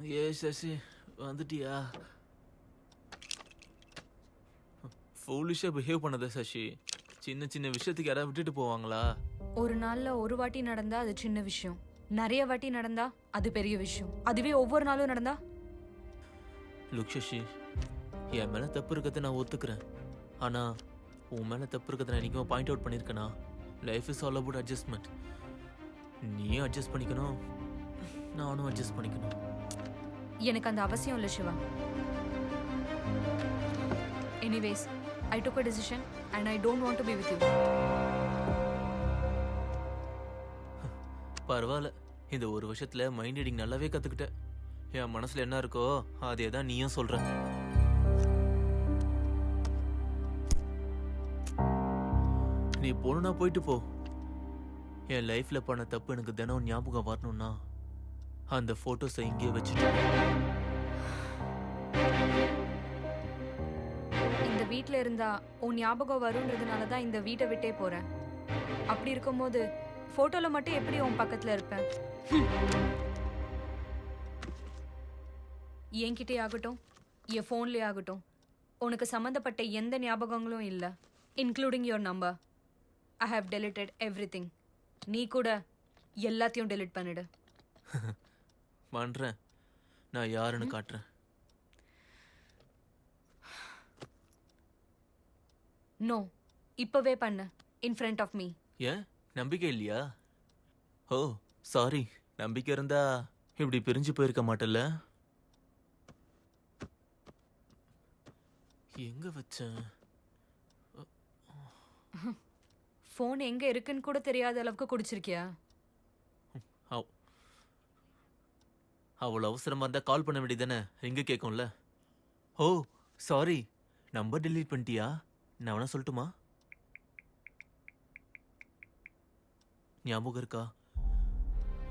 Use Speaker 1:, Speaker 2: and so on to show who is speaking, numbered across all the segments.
Speaker 1: ஏ சசி வந்துட்டியா? ஃபூலிஷா பிஹேவ் பண்ணத சசி. சின்ன சின்ன விஷயத்துக்கு யாராவது விட்டுட்டு போவாங்களா?
Speaker 2: ஒரு நாள்ல ஒரு வாட்டி நடந்தா அது சின்ன விஷயம், நிறைய வாட்டி நடந்தா அது பெரிய விஷயம். அதுவே ஒவ்வொரு நாளும் நடந்தா?
Speaker 1: லுக் சசி, என் மேல தப்பு இருக்கிறத நான் ஒத்துக்கிறேன். ஆனா உன் மேல தப்பு இருக்கிறத நான் என்னைக்குமே பாயிண்ட் அவுட் பண்ணியிருக்கேனா? Life is all about adjustment. நீயும் அட்ஜஸ்ட் பண்ணிக்கணும், நானும் அட்ஜஸ்ட் பண்ணிக்கணும்.
Speaker 2: எனக்கு அந்த அவசியம் இல்லை Shiva. Anyways, I took a decision and I don't want to be with you.
Speaker 1: பரவாயில்ல, இந்த ஒரு வருஷத்துல மைண்ட் ரீடிங் நல்லாவே கத்துக்கிட்டேன். என் மனசுல என்ன இருக்கோ அதே தான் நீயும் சொல்ற. நீ போனா போயிட்டு போ. என் லைஃப்ல பண்ண தப்பு எனக்கு தினம் ஞாபகம் வரணும்னா அந்த போட்டோஸை இங்கே வச்சுட்டு
Speaker 2: இந்த வீட்ல இருந்தா உன் ஞாபகம் வரும்ன்றதுனால தான் இந்த வீட்டை விட்டே போறேன். அப்படி இருக்கும்போது போட்டோல மட்டும் எப்படி உன் பக்கத்துல இருப்பேன்? என்கிட்டே ஆகட்டும், என் ஃபோன்லேயே ஆகட்டும், உனக்கு சம்மந்தப்பட்ட எந்த ஞாபகங்களும் இல்லை, including your number. I have deleted everything. நீ கூட எல்லாத்தையும் டெலிட் பண்ணிடு.
Speaker 1: பண்றேன். நான் யாருன்னு காட்டுறேன்.
Speaker 2: நோ, இப்பவே பண்ணு, இன் ஃப்ரண்ட் ஆஃப் மீ.
Speaker 1: ஏன் நம்பிக்கை இல்லையா? ஓ சாரி, நம்பிக்கை இருந்தா இப்படி பிரிஞ்சு போயிருக்க மாட்டல்ல? எங்க வச்சேன்?
Speaker 2: ஃபோன் எங்க இருக்குன்னு கூட தெரியாத அளவுக்கு குடிச்சிருக்கியா?
Speaker 1: அவ்வளோ அவசரமா இருந்தா கால் பண்ண வேண்டியதானே, எங்க கேட்கும்ல. ஓ சாரி, நம்பர் டெலீட் பண்ணிட்டியா? நான் வேணா சொல்லட்டுமா? ஞாபகம் இருக்கா?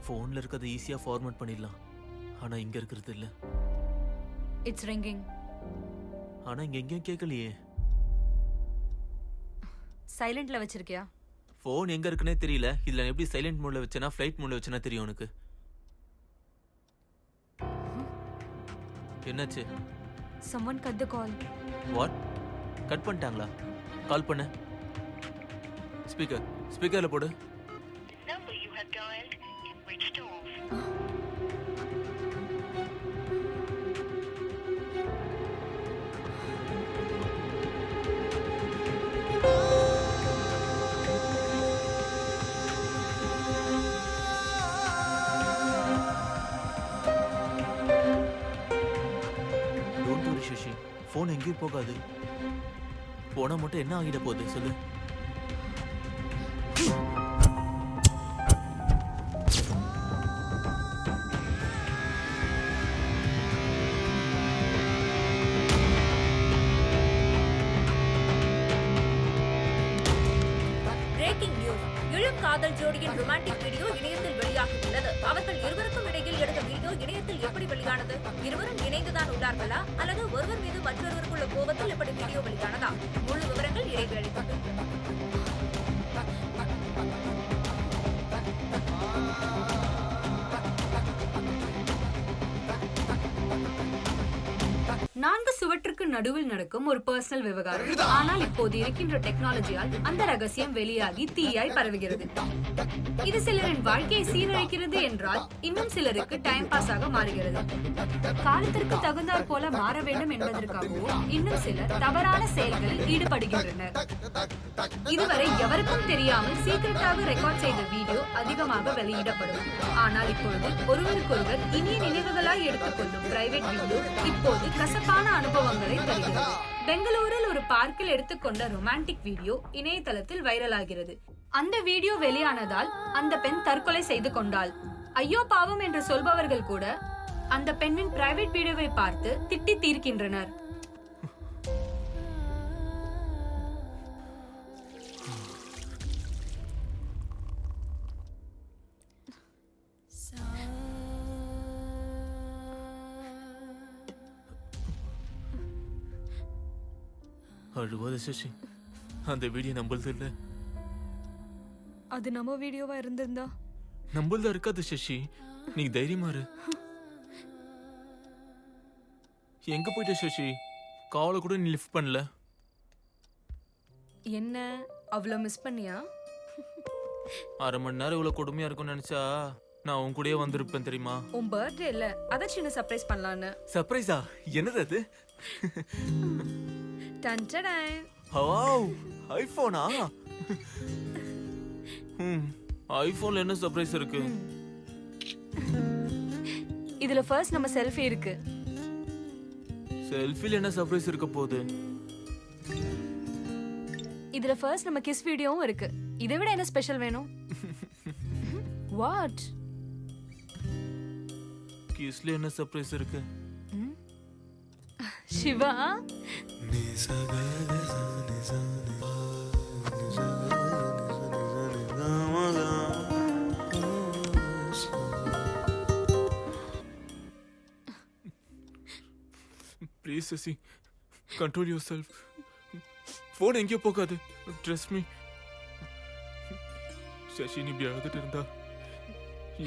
Speaker 1: ஃபோன்ல இருக்கிறத ஈஸியா ஃபார்மேட் பண்ணிடலாம், ஆனா இங்க இருக்கிறது இல்ல.
Speaker 2: It's ringing.
Speaker 1: ஆனா இங்க எங்கேயும் கேட்கலையே.
Speaker 2: சைலண்ட்ல வச்சிருக்கியா?
Speaker 1: ஃபோன் எங்க இருக்குன்னே தெரியல. இதுல எப்படி சைலண்ட் மோட்ல வச்சேனா ஃப்ளைட் மோட்ல வச்சேனா தெரியும் உனக்கு. என்னாச்சு?
Speaker 2: someone cut the call.
Speaker 1: What? Cut பண்ணிட்டாங்களா? கால் பண்ணு. ஸ்பீக்கர்ல போடு.
Speaker 3: number you have dialed is switched off.
Speaker 1: Don't worry Sasi, phone எங்கேயும் போகாது. போனா மட்டும் என்ன ஆகிட போகுது சொல்லு.
Speaker 4: Breaking news. இளம் காதல் ஜோடியின் ரொமான்டிக் வீடியோ இணையத்தில் வெளியாகியுள்ளது. அவர்கள் இருவருக்கும் இடையில் எடுத்த வீடியோ இணையத்தில் எப்படி வெளியானது? இருவரும் இணைந்துதான் உள்ளார்களா அல்லது ஒருவர் மீது மற்றொருவருக்குள்ள கோபத்தில் எப்படி வீடியோ வெளியானதா? முழு விவரங்கள் இடைவேளைக்கு.
Speaker 2: நான்கு சுவற்றுக்கு நடுவில் நடக்கும் ஒரு பர்சனல் விவகாரம். ஆனால் இப்போது இருக்கின்ற டெக்னாலஜியால் அந்த ரகசியம் வெளியாகி தீயாய் பரவுகிறது. இது சிலரின் வாழ்க்கையை சீரழிக்கிறது என்றால் இன்னும் சிலருக்கு டைம் பாஸ் ஆக மாறுகிறது. காலத்திற்கு தகுந்தாற் போல மாற வேண்டும் என்பதற்காகவும் இன்னும் சிலர் தவறான செயல்களில் ஈடுபடுகின்றனர். இதுவரை எவருக்கும் தெரியாமல் சீக்கிரட்டாக ரெக்கார்ட் செய்த வீடியோ அதிகமாக வெளியிடப்படும். ஆனால் இப்பொழுது ஒருவருக்கொருவர் இனிய நினைவுகளாய் எடுத்துக்கொள்ளும் பிரைவேட் வீடியோ இப்போது கசப்பான அனுபவங்களை தருகிறது. பெங்களூரில் ஒரு பார்க்கில் எடுத்துக்கொண்ட ரொமான்டிக் வீடியோ இணையதளத்தில் வைரலாகிறது. அந்த வீடியோ வெளியானதால் அந்த பெண் தற்கொலை செய்து கொண்டாள். ஐயோ பாவம் என்று சொல்பவர்கள் கூட அந்த பெண்ணின் பிரைவேட் வீடியோவை பார்த்து திட்டி தீர்க்கின்றனர்.
Speaker 1: அழுவாத சசி, அந்த வீடியோ நம்புறது இல்ல.
Speaker 2: அது நம்ம வீடியோவா இருந்திருந்தா?
Speaker 1: நம்புறதா இருக்காது சசி, நீ தைரியமா இரு. எங்க போயிட்ட சசி? காலை கூட நீ லிஃப்ட் பண்ணல.
Speaker 2: என்ன அவ்வளோ மிஸ் பண்ணியா?
Speaker 1: அரை மணி நேரம் இவ்வளவு கொடுமையா இருக்கும்னு நினைச்சா நான் உன் கூடயே வந்திருப்பேன் தெரியுமா?
Speaker 2: உன் பர்த்டே இல்ல, அத சின்ன சர்ப்ரைஸ் பண்ணலான்னு.
Speaker 1: சர்ப்ரைஸா? என்னது அது?
Speaker 2: டன்டடாய்.
Speaker 1: வாவ், ஐபோனா? ஐபோன்ல என்ன சர்ப்ரைஸ் இருக்கு?
Speaker 2: இதுல ஃபர்ஸ்ட் நம்ம செல்ஃபி இருக்கு.
Speaker 1: செல்ஃபில என்ன சர்ப்ரைஸ் இருக்க போகுது?
Speaker 2: இதுல ஃபர்ஸ்ட் நம்ம கிஸ் வீடியோவும் இருக்கு. இதை விட என்ன ஸ்பெஷல் வேணும்? வாட்?
Speaker 1: கிஸ்ல என்ன சர்ப்ரைஸ் இருக்கு?
Speaker 2: Siva,
Speaker 1: please Sasi, control yourself. Phone எங்கேயோ போகாது. Trust me. சசி, நீ இப்படி அழுதுட்டு இருந்தா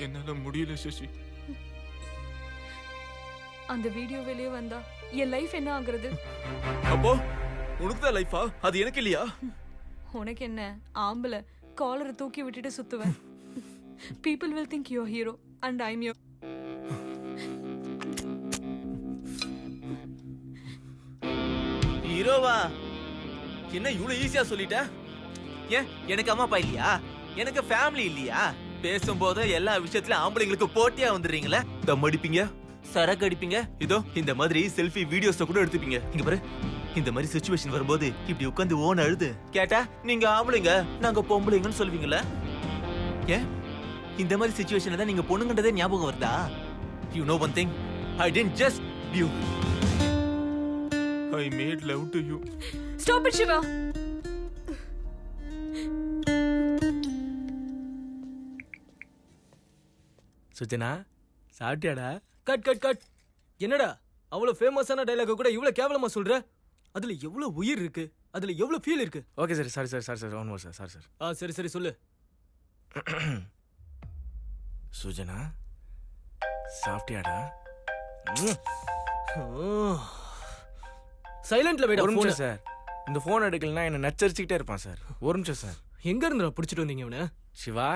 Speaker 1: என்னால முடியல சசி.
Speaker 2: அந்த வீடியோ வெளியே வந்தா என் லைஃப் என்ன ஆகுறது?
Speaker 1: அப்போ உனக்கு தான் லைஃபா? அது எனக்கு இல்லையா?
Speaker 2: உனக்கு என்ன, ஆம்பளை காலரை தூக்கி விட்டுட்டு சுத்துவேன். People will think you're hero and I'm your.
Speaker 1: ஹீரோவா? என்ன இவ்வளவு ஈஸியா சொல்லிட்ட? ஏன் எனக்கு அம்மா அப்பா இல்லையா? எனக்கு ஃபேமிலி இல்லையா? பேசும்போது எல்லா விஷயத்திலும் ஆம்பளைங்களுக்கு போட்டியா வந்துடுறீங்களே. தம் அடிப்பீங்க, சரக்கு அடிப்பீங்க, இதோ இந்த மாதிரி செல்ஃபி வீடியோஸ் கூட எடுத்துப்பீங்க. இங்க பாரு, இந்த மாதிரி சிச்சுவேஷன் வரும்போது இப்படி உட்காந்து ஓன அழுது கேட்டா நீங்க ஆம்பளைங்க நாங்க பொம்பளைங்கன்னு சொல்லுவீங்களா? ஏன் இந்த மாதிரி சிச்சுவேஷன்ல தான் நீங்க பொண்ணுங்கன்றதே ஞாபகம் வருதா? You know one thing, I didn't just you, I made love to you.
Speaker 2: Stop it, Shiva.
Speaker 5: Sujana, சாப்பிட்டியாடா? Cut cut cut. என்னடா அவ்வளவு ஃபேமஸான டைலாக் கூட இவ்வளவு கேவலமா சொல்ற? அதுல எவ்வளவு உயிர் இருக்கு, அதுல எவ்வளவு ஃபீல் இருக்கு.
Speaker 6: Okay sir, sorry one more sir, sorry sir.
Speaker 5: சரி சரி சொல்லு.
Speaker 6: சுஜனா, சாப்பிட்டியாடா?
Speaker 5: சைலண்ட்ல வைடா
Speaker 6: ஒரு
Speaker 5: போன்
Speaker 6: நிமிஷம் சார். இந்த போன் எடுக்கலனா என்ன நச்சரிச்சுக்கிட்டே இருப்பான் சார். ஒரு நிமிஷம் சார்.
Speaker 5: எங்க இருந்துடா பிடிச்சிட்டு வந்தீங்க இவனை?
Speaker 6: சிவா,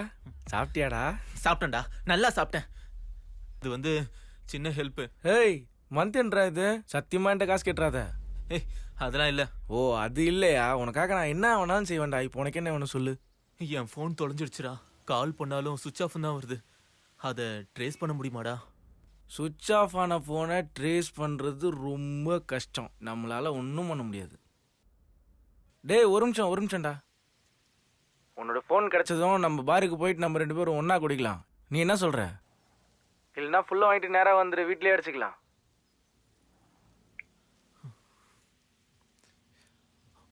Speaker 6: சாப்பிட்டியாடா?
Speaker 1: சாப்பிட்டேன்டா, நல்லா சாப்பிட்டேன். இது வந்து சின்ன ஹெல்ப்.
Speaker 6: ஏய், மந்த்ன்றா இது? சத்தியமா என்கிட்ட காசு கேட்டுறாத.
Speaker 1: ஏய், அதெல்லாம் இல்ல.
Speaker 6: ஓ, அது இல்லையா? உனக்காக நான் என்ன வேணாலும் செய்வேன்டா. இப்போ உனக்கு என்ன வேணும் சொல்லு.
Speaker 1: என் ஃபோன் தொலைஞ்சிடுச்சுடா. கால் பண்ணாலும் சுவிட்ச் ஆஃப் தான் வருது. அதை ட்ரேஸ் பண்ண முடியுமாடா?
Speaker 6: சுவிட்ச் ஆஃப் ஆன ஃபோனை ட்ரேஸ் பண்ணுறது ரொம்ப கஷ்டம். நம்மளால ஒன்றும் பண்ண முடியாது. டேய், ஒரு நிமிஷம்டா. உன்னோட ஃபோன் கிடைச்சதும் நம்ம பாருக்கு போயிட்டு நம்ம 2 பேரும் ஒன்றா குடிக்கலாம். நீ என்ன சொல்கிற? இல்லைன்னா ஃபுல்லாக வாங்கிட்டு நேராக வந்துடு, வீட்டிலே அடிச்சுக்கலாம்.